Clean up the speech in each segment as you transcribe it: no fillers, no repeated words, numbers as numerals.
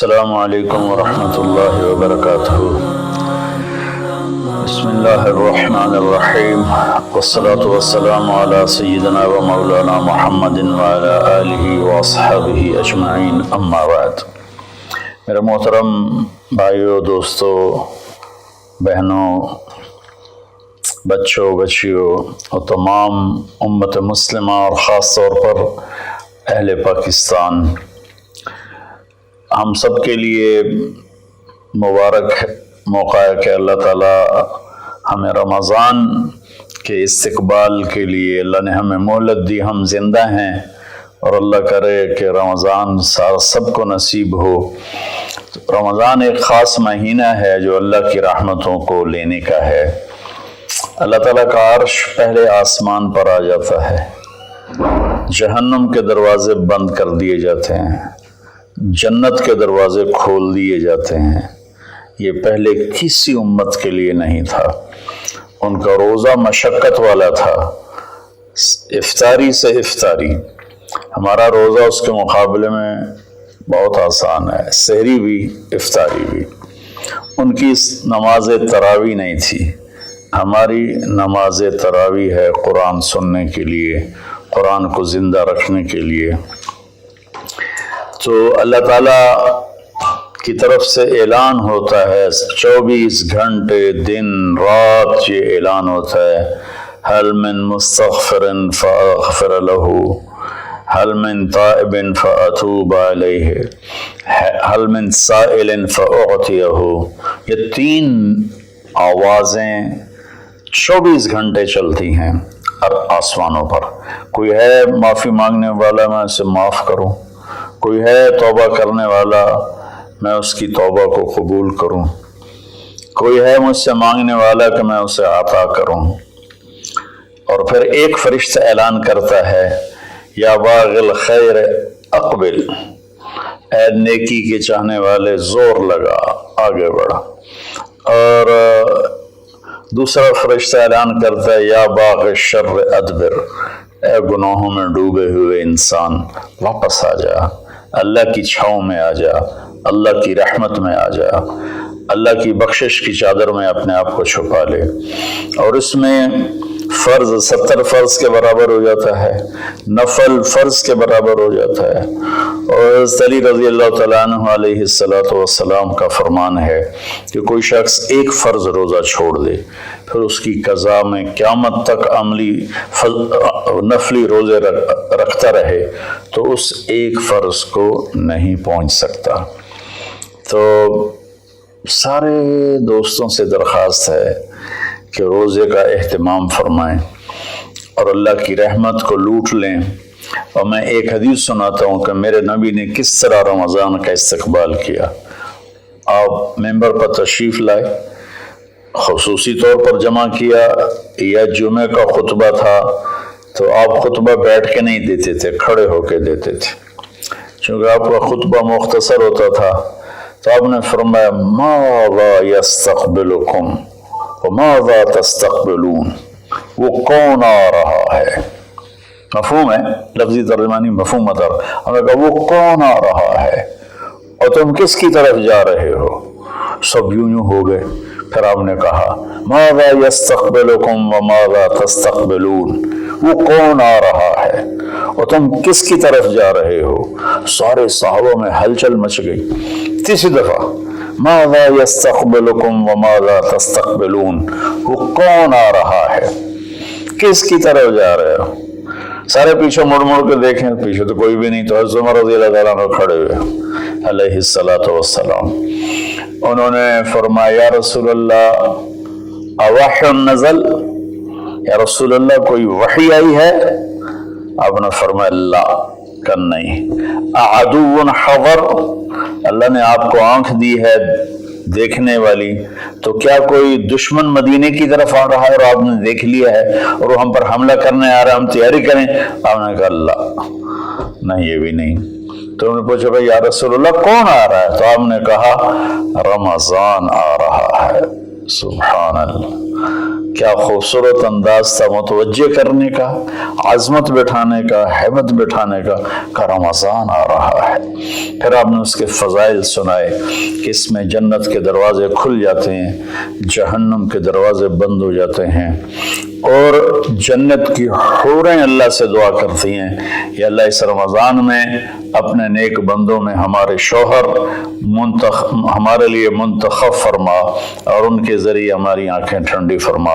السلام علیکم ورحمۃ اللہ وبرکاتہ۔ بسم اللہ الرحمن الرحیم، والصلاة والسلام علی سیدنا و مولانا محمد وعلی آلہ واصحابہ اجمعین، اما بعد۔ میرے محترم بھائیوں، دوستوں، بہنوں، بچوں، بچیوں اور تمام امت مسلمہ اور خاص طور پر اہل پاکستان، ہم سب کے لیے مبارک موقع ہے کہ اللہ تعالیٰ ہمیں رمضان کے استقبال کے لیے اللہ نے ہمیں مہلت دی، ہم زندہ ہیں، اور اللہ کرے کہ رمضان سب کو نصیب ہو۔ رمضان ایک خاص مہینہ ہے جو اللہ کی رحمتوں کو لینے کا ہے۔ اللہ تعالیٰ کا عرش پہلے آسمان پر آ جاتا ہے، جہنم کے دروازے بند کر دیے جاتے ہیں، جنت کے دروازے کھول دیے جاتے ہیں۔ یہ پہلے کسی امت کے لیے نہیں تھا۔ ان کا روزہ مشقت والا تھا، افطاری سے افطاری۔ ہمارا روزہ اس کے مقابلے میں بہت آسان ہے، سحری بھی افطاری بھی۔ ان کی نماز تراویح نہیں تھی، ہماری نماز تراویح ہے قرآن سننے کے لیے، قرآن کو زندہ رکھنے کے لیے۔ تو اللہ تعالیٰ کی طرف سے اعلان ہوتا ہے، 24 گھنٹے دن رات یہ اعلان ہوتا ہے، هل من مستغفر فاغفر له، هل من تائب فاتوب علیہ، هل من سائل فاعطیہ۔ یہ تین آوازیں 24 گھنٹے چلتی ہیں آسمانوں پر۔ کوئی ہے معافی مانگنے والا، میں اسے معاف کروں، کوئی ہے توبہ کرنے والا، میں اس کی توبہ کو قبول کروں، کوئی ہے مجھ سے مانگنے والا کہ میں اسے عطا کروں۔ اور پھر ایک فرشتہ اعلان کرتا ہے، یا باغ الخیر اقبل، اے نیکی کے چاہنے والے زور لگا، آگے بڑھا۔ اور دوسرا فرشتہ اعلان کرتا ہے، یا باغ الشر ادبر، اے گناہوں میں ڈوبے ہوئے انسان واپس آ جا، اللہ کی چھاؤں میں آ جا، اللہ کی رحمت میں آ جا، اللہ کی بخشش کی چادر میں اپنے آپ کو چھپا لے۔ اور اس میں فرض 70 فرض کے برابر ہو جاتا ہے، نفل فرض کے برابر ہو جاتا ہے۔ اور حضرت علی رضی اللہ تعالیٰ عنہ علیہ السلام کا فرمان ہے کہ کوئی شخص ایک فرض روزہ چھوڑ دے، پھر اس کی قضا میں قیامت تک عملی نفلی روزے رکھتا رہے تو اس ایک فرض کو نہیں پہنچ سکتا۔ تو سارے دوستوں سے درخواست ہے کہ روزے کا اہتمام فرمائیں اور اللہ کی رحمت کو لوٹ لیں۔ اور میں ایک حدیث سناتا ہوں کہ میرے نبی نے کس طرح رمضان کا استقبال کیا۔ آپ ممبر پر تشریف لائے، خصوصی طور پر جمع کیا، یا جمعہ کا خطبہ تھا تو آپ خطبہ بیٹھ کے نہیں دیتے تھے، کھڑے ہو کے دیتے تھے، چونکہ آپ کا خطبہ مختصر ہوتا تھا۔ تو آپ نے فرمایا، ماذا یستقبلکم وماذا تستقبلون، وہ کون آ رہا ہے؟ مفہوم ہے، لفظی ترجمانی مفہوم مطلب۔ ہم نے کہا وہ کون آ رہا ہے اور تم کس کی طرف جا رہے ہو؟ سب یوں ہو گئے۔ پھر آپ نے کہا، ماذا یستقبلکم وماذا تستقبلون، وہ کون آ رہا ہے اور تم کس کی طرف جا رہے ہو؟ سارے صحابہ میں ہلچل مچ گئی۔ تیسری دفعہ، ماذا یستقبلکم وماذا تستقبلون، وہ کون آ رہا ہے، کس کی طرف جا رہے ہو؟ سارے پیچھے مڑ مڑ کے دیکھیں، پیچھے تو کوئی بھی نہیں۔ تو حضرت عمر رضی اللہ تعالیٰ عنہ کھڑے ہوئے علیہ السلام، انہوں نے فرمایا، یا رسول اللہ اوحی نزل، یا رسول اللہ کوئی وحی آئی ہے؟ آپ نے فرمایا، لا، کہ نہیں۔ اعدو حضر، اللہ نے آپ کو آنکھ دی ہے دیکھنے والی، تو کیا کوئی دشمن مدینے کی طرف آ رہا ہے اور آپ نے دیکھ لیا ہے اور وہ ہم پر حملہ کرنے آ رہا ہے، ہم تیاری کریں؟ آپ نے کہا، اللہ، نہیں، یہ بھی نہیں۔ تو انہوں نے پوچھا، بھائی یا رسول اللہ کون آ رہا ہے؟ تو آپ نے کہا، رمضان آ رہا ہے۔ سبحان اللہ، کیا خوبصورت انداز تھا متوجہ کرنے کا، عظمت بٹھانے کا، ہیبت بٹھانے کا رمضان آ رہا ہے۔ پھر آپ نے اس کے فضائل سنائے کہ اس میں جنت کے دروازے کھل جاتے ہیں، جہنم کے دروازے بند ہو جاتے ہیں، اور جنت کی حوریں اللہ سے دعا کرتی ہیں کہ اللہ اس رمضان میں اپنے نیک بندوں میں ہمارے شوہر ہمارے لیے منتخب فرما اور ان کے ذریعے ہماری آنکھیں ٹھنڈی فرما،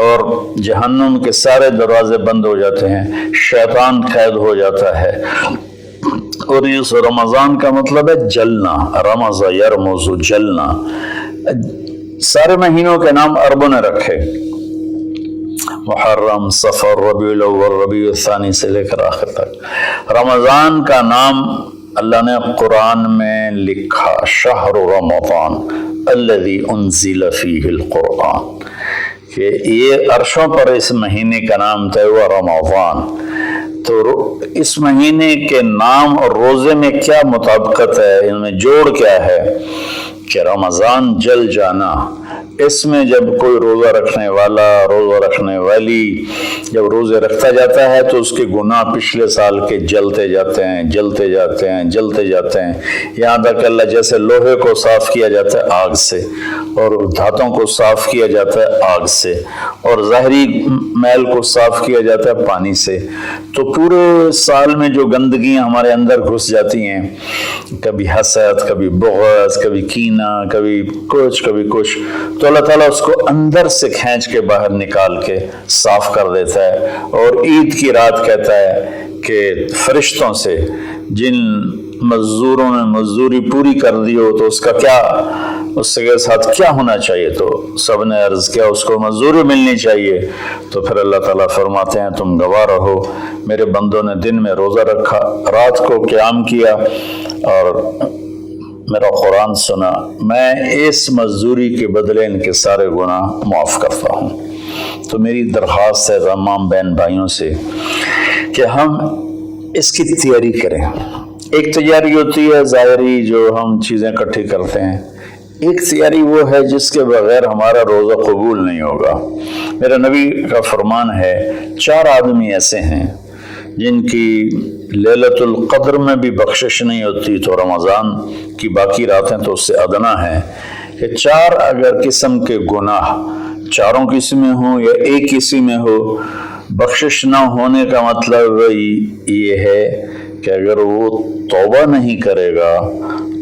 اور جہنم کے سارے دروازے بند ہو جاتے ہیں، شیطان قید ہو جاتا ہے۔ اور اس رمضان کا مطلب ہے جلنا، رمض یرمز، جلنا۔ سارے مہینوں کے نام عربوں نے رکھے، محرم، صفر، ربیع الاول، ربیع الثانی سے لے کر آخر تک۔ رمضان کا نام اللہ نے قرآن میں لکھا، شہر رمضان الذی انزل فیہ القرآن، کہ یہ عرشوں پر اس مہینے کا نام طے ہوا رمضان۔ تو اس مہینے کے نام اور روزے میں کیا مطابقت ہے، ان میں جوڑ کیا ہے کہ رمضان جل جانا۔ اس میں جب کوئی روزہ رکھنے والا، روزہ رکھنے والی جب روزے رکھتا جاتا ہے تو اس کے گناہ پچھلے سال کے جلتے جاتے ہیں، جلتے جاتے ہیں، جلتے جاتے ہیں، یہاں تک اللہ جیسے لوہے کو صاف کیا جاتا ہے آگ سے، اور دھاتوں کو صاف کیا جاتا ہے آگ سے، اور ظاہری میل کو صاف کیا جاتا ہے پانی سے۔ تو پورے سال میں جو گندگیاں ہمارے اندر گھس جاتی ہیں، کبھی حسد، کبھی بغض، کبھی کینہ، کبھی کچھ کبھی کچھ، تو اللہ تعالیٰ اس کو اندر سے کھینچ کے باہر نکال کے صاف کر دیتا ہے۔ اور عید کی رات کہتا ہے کہ فرشتوں سے جن مزدوروں نے مزدوری پوری کر دی ہو تو اس کا کیا، اس کے ساتھ کیا ہونا چاہیے، تو سب نے عرض کیا اس کو مزدوری ملنی چاہیے۔ تو پھر اللہ تعالیٰ فرماتے ہیں تم گواہ رہو، میرے بندوں نے دن میں روزہ رکھا، رات کو قیام کیا اور میرا قرآن سنا، میں اس مزدوری کے بدلے ان کے سارے گناہ معاف کرتا ہوں۔ تو میری درخواست ہے تمام بہن بھائیوں سے کہ ہم اس کی تیاری کریں۔ ایک تیاری ہوتی ہے ظاہری جو ہم چیزیں اکٹھی کرتے ہیں، ایک تیاری وہ ہے جس کے بغیر ہمارا روزہ قبول نہیں ہوگا۔ میرے نبی کا فرمان ہے 4 آدمی ایسے ہیں جن کی لیلۃ القدر میں بھی بخشش نہیں ہوتی، تو رمضان کی باقی راتیں تو اس سے ادنا ہیں، کہ 4 اگر قسم کے گناہ چاروں کسی میں ہوں یا ایک کسی میں ہو، بخشش نہ ہونے کا مطلب یہ ہے کہ اگر وہ توبہ نہیں کرے گا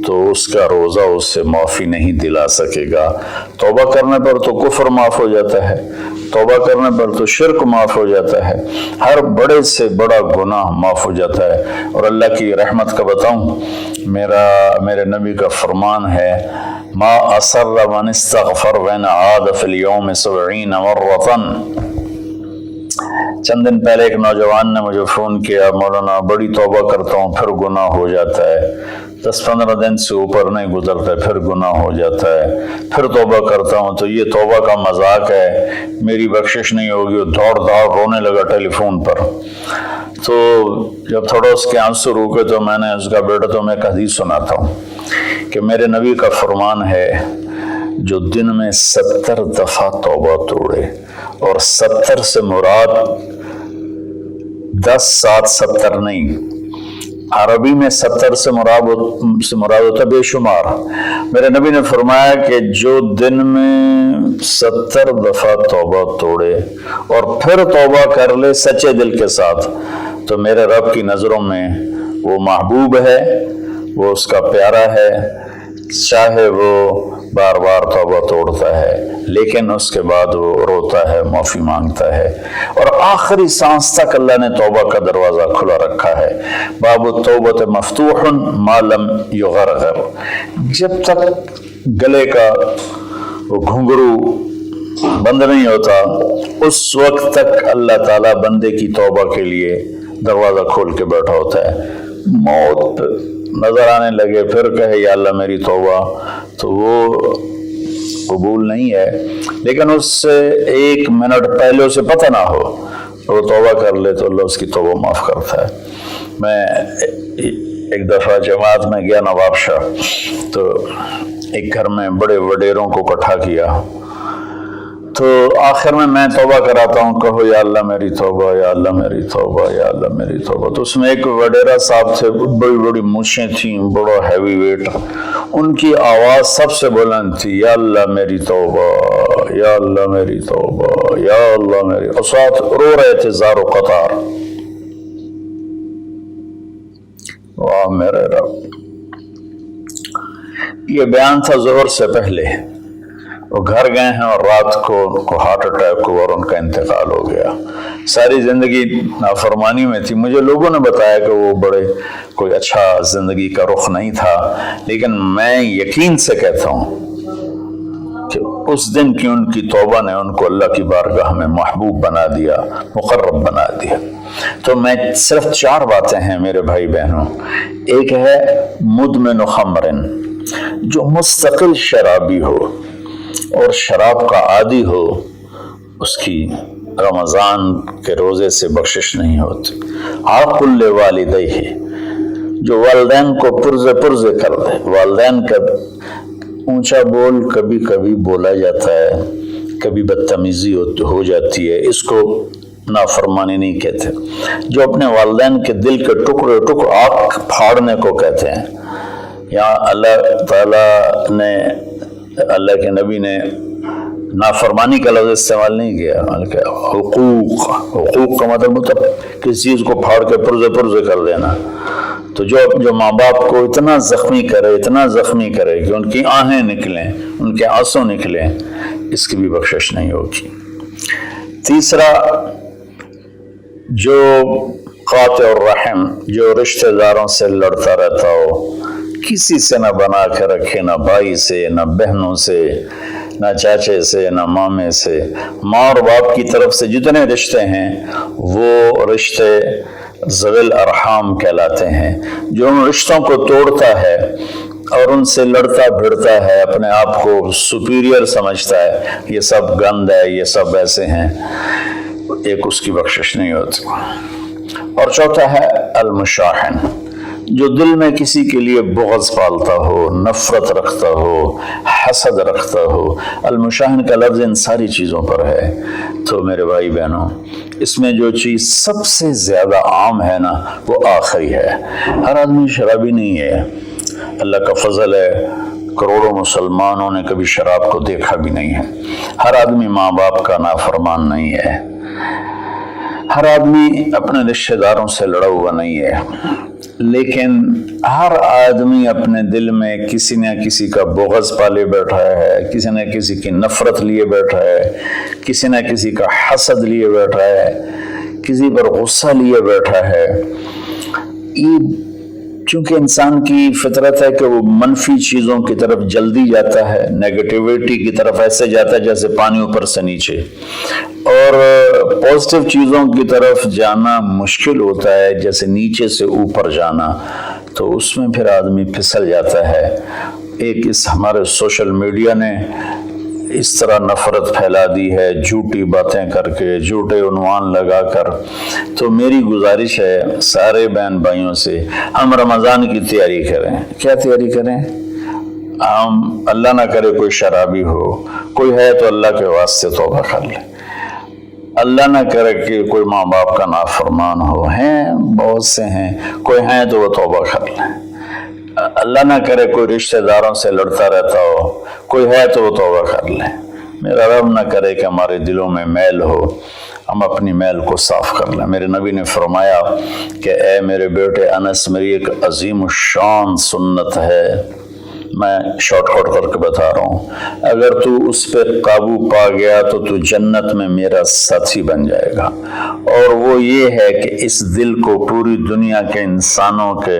تو اس کا روزہ اس سے معافی نہیں دلا سکے گا۔ توبہ کرنے پر تو کفر معاف ہو جاتا ہے، توبہ کرنے پر تو شرک معاف ہو جاتا ہے، ہر بڑے سے بڑا گناہ معاف ہو جاتا ہے۔ اور اللہ کی رحمت کا بتاؤں، میرے نبی کا فرمان ہے ما اصر من استغفر وین عاد فی اليوم 70 مرۃ۔ چند دن پہلے ایک نوجوان نے مجھے فون کیا، مولانا بڑی توبہ کرتا ہوں پھر گناہ ہو جاتا ہے، 10-15 دن سے اوپر نہیں گزرتا پھر گناہ ہو جاتا ہے، پھر توبہ کرتا ہوں تو یہ توبہ کا مذاق ہے، میری بخشش نہیں ہوگی۔ وہ دوڑ رونے لگا ٹیلی فون پر۔ تو جب تھوڑا اس کے آنسو روکے تو میں نے اس کا بیٹا تو میں ایک حدیث سناتا ہوں کہ میرے نبی کا فرمان ہے جو دن میں 70 دفعہ توبہ توڑے، اور 70 سے مراد 10 7 70 نہیں، عربی میں 70 سے مراد ہوتا بے شمار۔ میرے نبی نے فرمایا کہ جو دن میں 70 دفعہ توبہ توڑے اور پھر توبہ کر لے سچے دل کے ساتھ، تو میرے رب کی نظروں میں وہ محبوب ہے، وہ اس کا پیارا ہے، چاہے وہ بار بار توبہ توڑتا ہے لیکن اس کے بعد وہ روتا ہے، معافی مانگتا ہے، اور آخری سانس تک اللہ نے توبہ کا دروازہ کھلا رکھا ہے۔ باب التوبۃ مفتوح ما لم یغرغر، جب تک گلے کا وہ گھنگرو بند نہیں ہوتا اس وقت تک اللہ تعالیٰ بندے کی توبہ کے لیے دروازہ کھول کے بیٹھا ہوتا ہے۔ موت نظر آنے لگے پھر کہے یا اللہ میری توبہ، تو وہ قبول نہیں ہے، لیکن اس سے 1 منٹ پہلے اسے پتہ نہ ہو وہ توبہ کر لے تو اللہ اس کی توبہ معاف کرتا ہے۔ میں ایک دفعہ جماعت میں گیا نواب شاہ، تو ایک گھر میں بڑے وڈیروں کو اکٹھا کیا، تو آخر میں توبہ کراتا ہوں، کہو یا اللہ میری توبہ، یا اللہ میری توبہ، یا اللہ میری توبہ۔ تو اس میں ایک وڈیرا صاحب تھے، بڑی بڑی مونچھیں تھیں، بڑا ہیوی ویٹ، ان کی آواز سب سے بلند تھی، یا اللہ میری توبہ، یا اللہ میری توبہ، یا اللہ میری، اور ساتھ رو رہے تھے زار و قطار۔ واہ میرے رب! یہ بیان تھا ظہر سے پہلے۔ وہ گھر گئے ہیں اور رات کو ان کو ہارٹ اٹیک ہوا اور ان کا انتقال ہو گیا۔ ساری زندگی نافرمانی میں تھی۔ مجھے لوگوں نے بتایا کہ وہ بڑے کوئی اچھا زندگی کا رخ نہیں تھا، لیکن میں یقین سے کہتا ہوں کہ اس دن کی ان کی توبہ نے ان کو اللہ کی بارگاہ میں محبوب بنا دیا، مقرب بنا دیا۔ تو میں صرف 4 باتیں ہیں میرے بھائی بہنوں۔ ایک ہے مدمن خمرن، جو مستقل شرابی ہو اور شراب کا عادی ہو، اس کی رمضان کے روزے سے بخشش نہیں ہوتی۔ عاقل لوالدیہ، جو والدین کو پرزے کر دے۔ والدین کا اونچا بول کبھی کبھی بولا جاتا ہے، کبھی بدتمیزی ہو جاتی ہے، اس کو نافرمانی نہیں کہتے۔ جو اپنے والدین کے دل کے ٹکڑے آنکھ پھاڑنے کو کہتے ہیں۔ یہاں اللہ تعالیٰ نے، اللہ کے نبی نے نافرمانی کا لفظ استعمال نہیں کیا، بلکہ حقوق کا مطلب کسی چیز کو پھاڑ کے پرزے کر دینا۔ تو جو ماں باپ کو اتنا زخمی کرے کہ ان کی آہیں نکلیں، ان کے آنسو نکلیں، اس کی بھی بخشش نہیں ہوگی۔ تیسرا، جو قاطع الرحم، جو رشتہ داروں سے لڑتا رہتا ہو، کسی سے نہ بنا کے رکھے، نہ بھائی سے، نہ بہنوں سے، نہ چاچے سے، نہ مامے سے۔ ماں اور باپ کی طرف سے جتنے رشتے ہیں وہ رشتے ذوی الارحام کہلاتے ہیں۔ جو ان رشتوں کو توڑتا ہے اور ان سے لڑتا بھڑتا ہے، اپنے آپ کو سپیریئر سمجھتا ہے، یہ سب گند ہے، یہ سب ایسے ہیں، ایک اس کی بخشش نہیں ہوتی۔ اور چوتھا ہے المشاحن، جو دل میں کسی کے لیے بغض پالتا ہو، نفرت رکھتا ہو، حسد رکھتا ہو۔ المشاحن کا لفظ ان ساری چیزوں پر ہے۔ تو میرے بھائی بہنوں، اس میں جو چیز سب سے زیادہ عام ہے نا، وہ آخری ہے۔ ہر آدمی شرابی نہیں ہے، اللہ کا فضل ہے، کروڑوں مسلمانوں نے کبھی شراب کو دیکھا بھی نہیں ہے۔ ہر آدمی ماں باپ کا نافرمان نہیں ہے، ہر آدمی اپنے رشتہ داروں سے لڑا ہوا نہیں ہے، لیکن ہر آدمی اپنے دل میں کسی نہ کسی کا بغض پالے بیٹھا ہے، کسی نہ کسی کی نفرت لیے بیٹھا ہے، کسی نہ کسی کا حسد لیے بیٹھا ہے، کسی پر غصہ لیے بیٹھا ہے۔ یہ چونکہ انسان کی فطرت ہے کہ وہ منفی چیزوں کی طرف جلدی جاتا ہے، نیگیٹیوٹی کی طرف ایسے جاتا ہے جیسے پانی اوپر سے نیچے، اور پازیٹیو چیزوں کی طرف جانا مشکل ہوتا ہے جیسے نیچے سے اوپر جانا۔ تو اس میں پھر آدمی پھسل جاتا ہے۔ ایک اس ہمارے سوشل میڈیا نے اس طرح نفرت پھیلا دی ہے، جھوٹی باتیں کر کے، جھوٹے عنوان لگا کر۔ تو میری گزارش ہے سارے بہن بھائیوں سے، ہم رمضان کی تیاری کریں۔ کیا تیاری کریں؟ ہم اللہ نہ کرے کوئی شرابی ہو، کوئی ہے تو اللہ کے واسطے توبہ کر لے۔ اللہ نہ کرے کہ کوئی ماں باپ کا نافرمان ہو، ہیں بہت سے ہیں، کوئی ہیں تو وہ توبہ کر لیں۔ اللہ نہ کرے کوئی رشتہ داروں سے لڑتا رہتا ہو، کوئی ہے تو وہ توبہ کر لیں۔ میرا رب نہ کرے کہ ہمارے دلوں میں میل ہو، ہم اپنی میل کو صاف کر لیں۔ میرے نبی نے فرمایا کہ اے میرے بیٹے انس، میری ایک عظیم الشان سنت ہے، میں شارٹ کٹ کر کے بتا رہا ہوں، اگر تو اس پہ قابو پا گیا تو جنت میں میرا ساتھی بن جائے گا۔ اور وہ یہ ہے کہ اس دل کو پوری دنیا کے انسانوں کے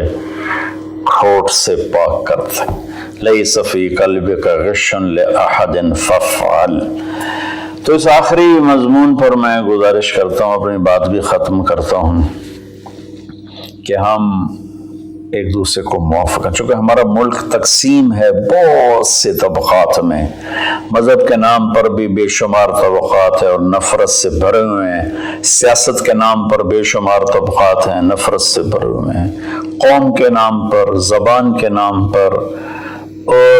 کھوٹ سے پاک کر دے۔ لیس فی قلبک غش لأحد فافعل۔ تو اس آخری مضمون پر میں گزارش کرتا ہوں، اپنی بات بھی ختم کرتا ہوں، کہ ہم ایک دوسرے کو معاف کریں۔ چونکہ ہمارا ملک تقسیم ہے بہت سے طبقات میں، مذہب کے نام پر بھی بے شمار طبقات ہیں اور نفرت سے بھرے ہوئے ہیں، سیاست کے نام پر بے شمار طبقات ہیں، نفرت سے بھرے ہوئے ہیں، قوم کے نام پر، زبان کے نام پر، اور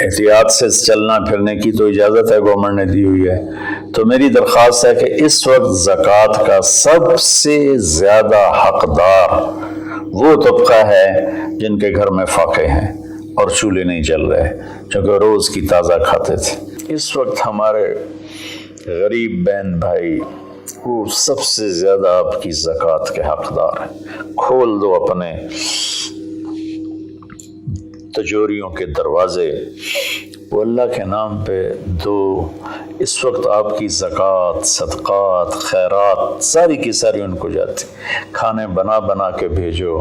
احتیاط سے چلنا پھرنے کی تو اجازت ہے، گورنمنٹ نے دی ہوئی ہے۔ تو میری درخواست ہے کہ اس وقت زکوٰۃ کا سب سے زیادہ حقدار وہ طبقہ ہے جن کے گھر میں فاقے ہیں اور چولہے نہیں جل رہے، چونکہ روز کی تازہ کھاتے تھے۔ اس وقت ہمارے غریب بہن بھائی وہ سب سے زیادہ آپ کی زکوٰۃ کے حقدار ہیں۔ کھول دو اپنے تجوریوں کے دروازے، وہ اللہ کے نام پہ دو۔ اس وقت آپ کی زکوٰۃ، صدقات، خیرات ساری کی ساری ان کو جاتی، کھانے بنا بنا کے بھیجو،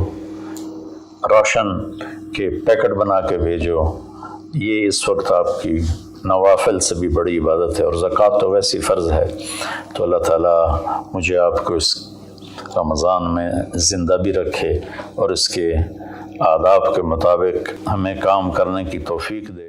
راشن کے پیکٹ بنا کے بھیجو۔ یہ اس وقت آپ کی نوافل سے بھی بڑی عبادت ہے، اور زکوٰۃ تو ویسی فرض ہے۔ تو اللہ تعالیٰ مجھے آپ کو اس رمضان میں زندہ بھی رکھے اور اس کے آداب کے مطابق ہمیں کام کرنے کی توفیق دے۔